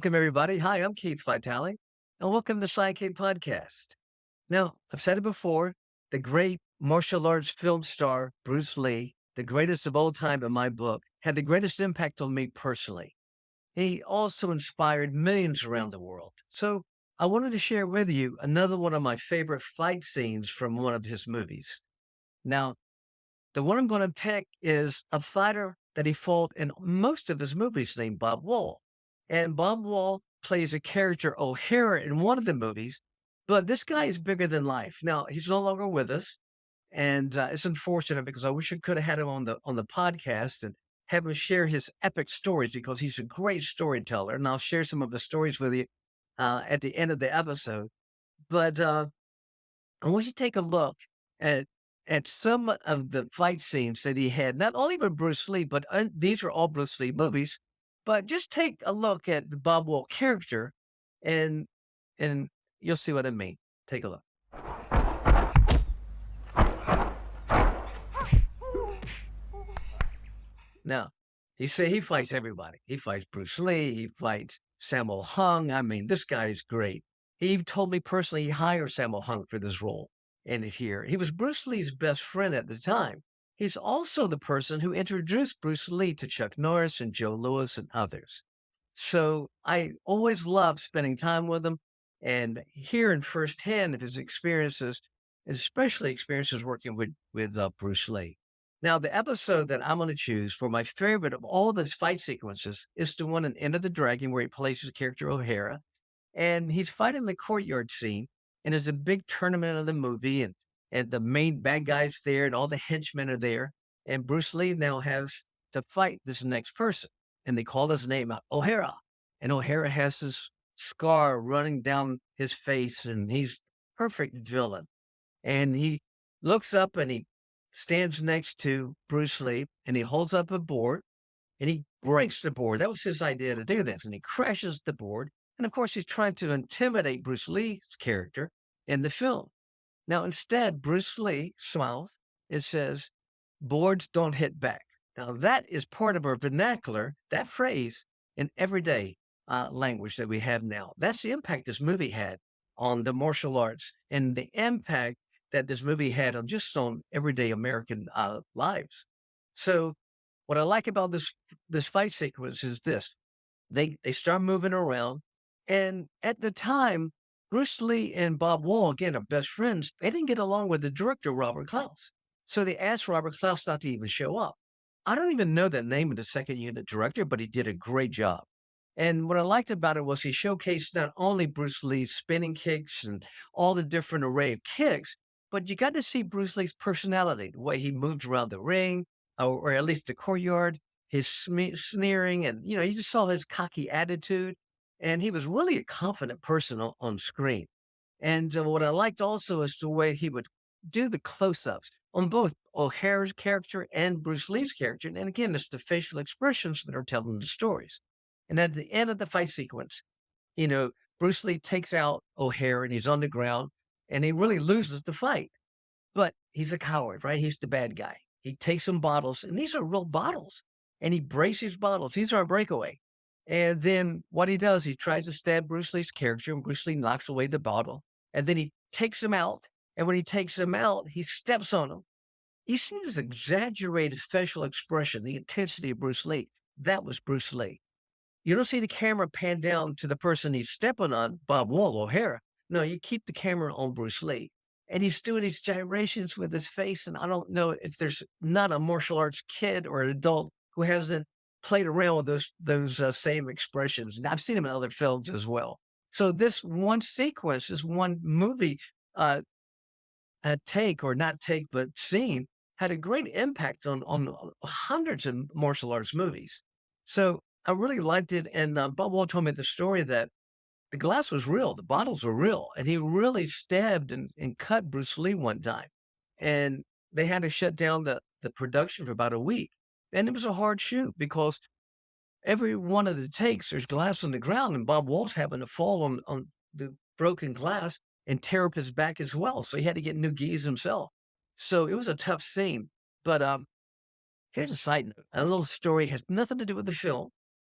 Welcome, everybody. Hi, I'm Keith Vitali, and welcome to Psychic Podcast. Now, I've said it before, the great martial arts film star Bruce Lee, the greatest of all time in my book, had the greatest impact on me personally. He also inspired millions around the world. So I wanted to share with you another one of my favorite fight scenes from one of his movies. Now, the one I'm going to pick is a fighter that he fought in most of his movies named Bob Wall. And Bob Wall plays a character O'Hara in one of the movies, but this guy is bigger than life. Now, he's no longer with us, and it's unfortunate because I wish I could have had him on the podcast and have him share his epic stories because he's a great storyteller. And I'll share some of the stories with you at the end of the episode. But I want you to take a look at some of the fight scenes that he had, not only with Bruce Lee, but these are all Bruce Lee movies. But just take a look at the Bob Wall character, and and you'll see what I mean. Take a look. Now, he fights everybody. He fights Bruce Lee. He fights Sammo Hung. I mean, this guy is great. He told me personally he hired Sammo Hung for this role. And here, he was Bruce Lee's best friend at the time. He's also the person who introduced Bruce Lee to Chuck Norris and Joe Louis and others. So I always loved spending time with him and hearing firsthand of his experiences, and especially experiences working with Bruce Lee. Now, the episode that I'm going to choose for my favorite of all those fight sequences is the one in End of the Dragon where he plays his character O'Hara, and he's fighting the courtyard scene, and there's a big tournament of the movie, and the main bad guys there, and all the henchmen are there, and Bruce Lee now has to fight this next person, and they call his name out, O'Hara, and O'Hara has this scar running down his face, and he's perfect villain, and he looks up and he stands next to Bruce Lee, and he holds up a board, and he breaks the board. That was his idea to do this, and he crashes the board. And of course, he's trying to intimidate Bruce Lee's character in the film. Now, instead, Bruce Lee smiles and says, "Boards don't hit back." Now, that is part of our vernacular, that phrase in everyday language that we have now. That's the impact this movie had on the martial arts and the impact that this movie had on just on everyday American lives. So, what I like about this fight sequence is this: they start moving around, and at the time, Bruce Lee and Bob Wall, again, are best friends. They didn't get along with the director Robert Klaus, so they asked Robert Klaus not to even show up. I don't even know the name of the second unit director, but he did a great job. And what I liked about it was he showcased not only Bruce Lee's spinning kicks and all the different array of kicks, but you got to see Bruce Lee's personality, the way he moves around the ring, or at least the courtyard, his sneering, and you just saw his cocky attitude, and he was really a confident person on screen. And what I liked also is the way he would do the close-ups on both O'Hara's character and Bruce Lee's character. And again, it's the facial expressions that are telling the stories. And at the end of the fight sequence, you know, Bruce Lee takes out O'Hara and he's on the ground and he really loses the fight. But he's a coward, right? He's the bad guy. He takes some bottles, and these are real bottles, and he breaks these bottles. These are a breakaway. And then what he does, he tries to stab Bruce Lee's character, and Bruce Lee knocks away the bottle. And then he takes him out. And when he takes him out, he steps on him. You see this exaggerated facial expression, the intensity of Bruce Lee. That was Bruce Lee. You don't see the camera pan down to the person he's stepping on, Bob Wall, O'Hara. No, you keep the camera on Bruce Lee. And he's doing these gyrations with his face. And I don't know if there's not a martial arts kid or an adult who hasn't played around with those same expressions. And I've seen him in other films as well. So this one sequence, this one movie uh, take or not take, but scene had a great impact on hundreds of martial arts movies. So I really liked it. And Bob Wall told me the story that the glass was real, the bottles were real, and he really stabbed and cut Bruce Lee one time. And they had to shut down the production for about a week. And it was a hard shoot because every one of the takes, there's glass on the ground, and Bob Wall's having to fall on the broken glass and tear up his back as well. So he had to get new gis himself. So it was a tough scene. But here's a side note. A little story has nothing to do with the film,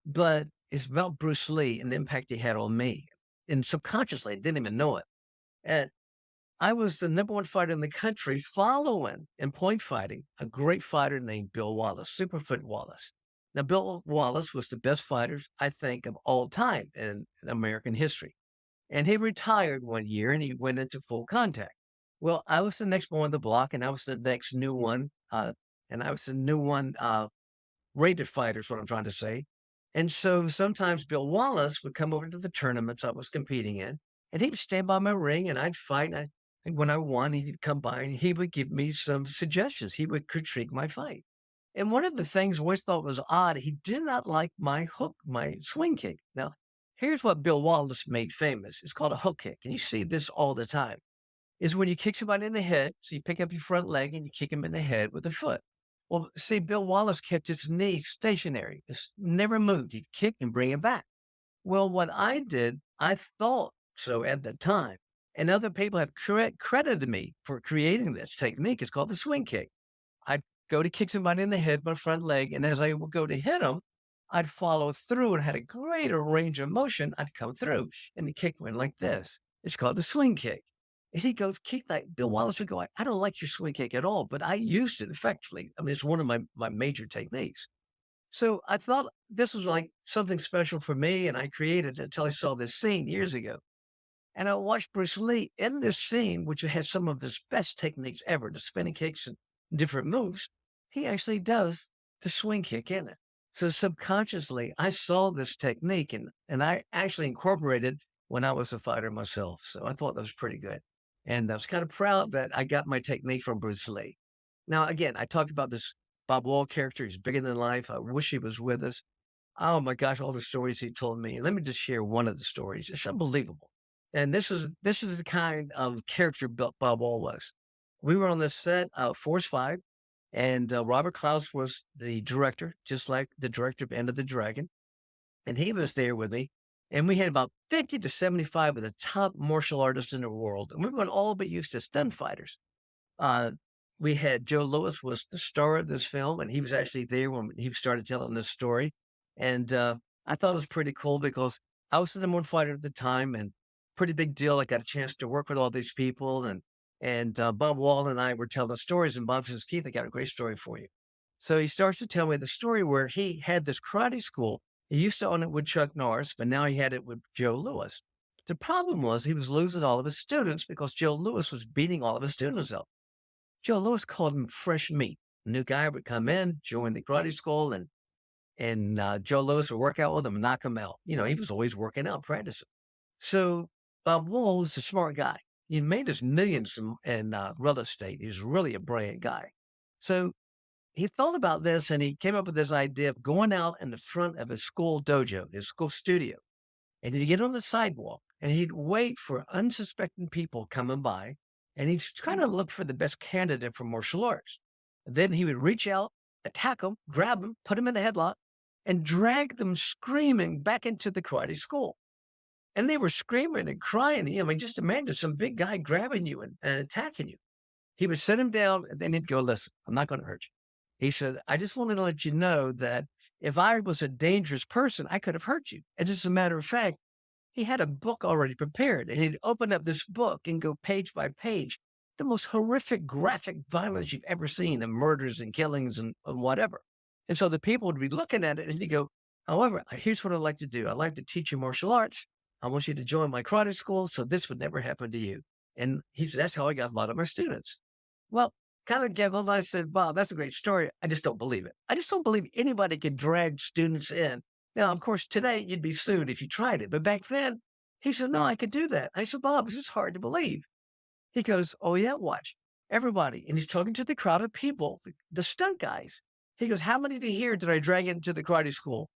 but is about Bruce Lee and the impact he had on me. And subconsciously, I didn't even know it. And I was the number one fighter in the country following in point fighting a great fighter named Bill Wallace, Superfoot Wallace. Now, Bill Wallace was the best fighter, I think, of all time in American history. And he retired one year and he went into full contact. Well, I was the next one on the block and I was the next new one. And I was the new one rated fighter is what I'm trying to say. And so sometimes Bill Wallace would come over to the tournaments I was competing in, and he would stand by my ring and I'd fight. And when I won, he'd come by and he would give me some suggestions. He would critique my fight. And one of the things I always thought was odd, he did not like my hook, my swing kick. Now, here's what Bill Wallace made famous. It's called a hook kick. And you see this all the time. Is when you kick somebody in the head. So you pick up your front leg and you kick him in the head with a foot. Well, see, Bill Wallace kept his knee stationary. It's never moved. He'd kick and bring it back. Well, what I did, I thought so at the time, and other people have credited me for creating this technique. It's called the swing kick. I'd go to kick somebody in the head, my front leg, and as I would go to hit them, I'd follow through and had a greater range of motion. I'd come through, and the kick went like this. It's called the swing kick. And he goes, kick that. Bill Wallace would go, I don't like your swing kick at all, but I used it effectively. I mean, it's one of my major techniques. So I thought this was like something special for me, and I created it until I saw this scene years ago. And I watched Bruce Lee in this scene, which has some of his best techniques ever, the spinning kicks and different moves. He actually does the swing kick in it. So subconsciously, I saw this technique and I actually incorporated when I was a fighter myself. So I thought that was pretty good. And I was kind of proud that I got my technique from Bruce Lee. Now, again, I talked about this Bob Wall character. He's bigger than life. I wish he was with us. Oh my gosh, all the stories he told me. Let me just share one of the stories. It's unbelievable. And this is the kind of character Bob Wall was. We were on the set of Force 5, and Robert Klaus was the director, just like the director of End of the Dragon. And he was there with me. And we had about 50 to 75 of the top martial artists in the world. And we were all but used to stunt fighters. Uh, we had Joe Lewis was the star of this film, and he was actually there when he started telling this story. And I thought it was pretty cool because I was the number one fighter at the time, and pretty big deal. I got a chance to work with all these people, and Bob Wall and I were telling stories. And Bob says, "Keith, I got a great story for you." So he starts to tell me the story where he had this karate school. He used to own it with Chuck Norris, but now he had it with Joe Lewis. The problem was he was losing all of his students because Joe Lewis was beating all of his students up. Joe Lewis called him fresh meat. A new guy would come in, join the karate school, and Joe Lewis would work out with him and knock him out. You know, he was always working out, practicing. So Bob Wall was a smart guy. He made his millions in real estate. He was really a brilliant guy. So he thought about this and he came up with this idea of going out in the front of his school dojo, his school studio, and he'd get on the sidewalk and he'd wait for unsuspecting people coming by and he'd kind of look for the best candidate for martial arts. And then he would reach out, attack them, grab them, put them in the headlock, and drag them screaming back into the karate school. And they were screaming and crying. I mean, just imagine some big guy grabbing you and attacking you. He would sit him down and then he'd go, listen, I'm not going to hurt you. He said, I just wanted to let you know that if I was a dangerous person, I could have hurt you. And as a matter of fact, he had a book already prepared and he'd open up this book and go page by page, the most horrific graphic violence you've ever seen, and murders and killings and whatever. And so the people would be looking at it and he'd go, however, here's what I'd like to do. I'd like to teach you martial arts. I want you to join my karate school so this would never happen to you. And he said, that's how I got a lot of my students. Well, kind of giggled. I said, Bob, that's a great story. I just don't believe it. I just don't believe anybody could drag students in. Now, of course, today you'd be sued if you tried it. But back then, he said, no, I could do that. I said, Bob, this is hard to believe. He goes, oh, yeah, watch. Everybody. And he's talking to the crowd of people, the stunt guys. He goes, how many did I drag into the karate school?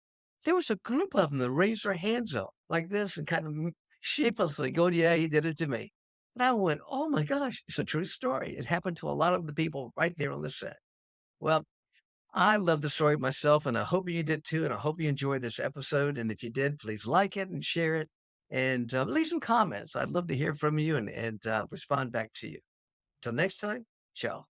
There was a group of them that raised their hands up like this and kind of sheepishly going, yeah, he did it to me. And I went, oh my gosh, it's a true story. It happened to a lot of the people right there on the set. Well, I love the story myself, and I hope you did too. And I hope you enjoyed this episode. And if you did, please like it and share it and leave some comments. I'd love to hear from you and respond back to you. Till next time, ciao.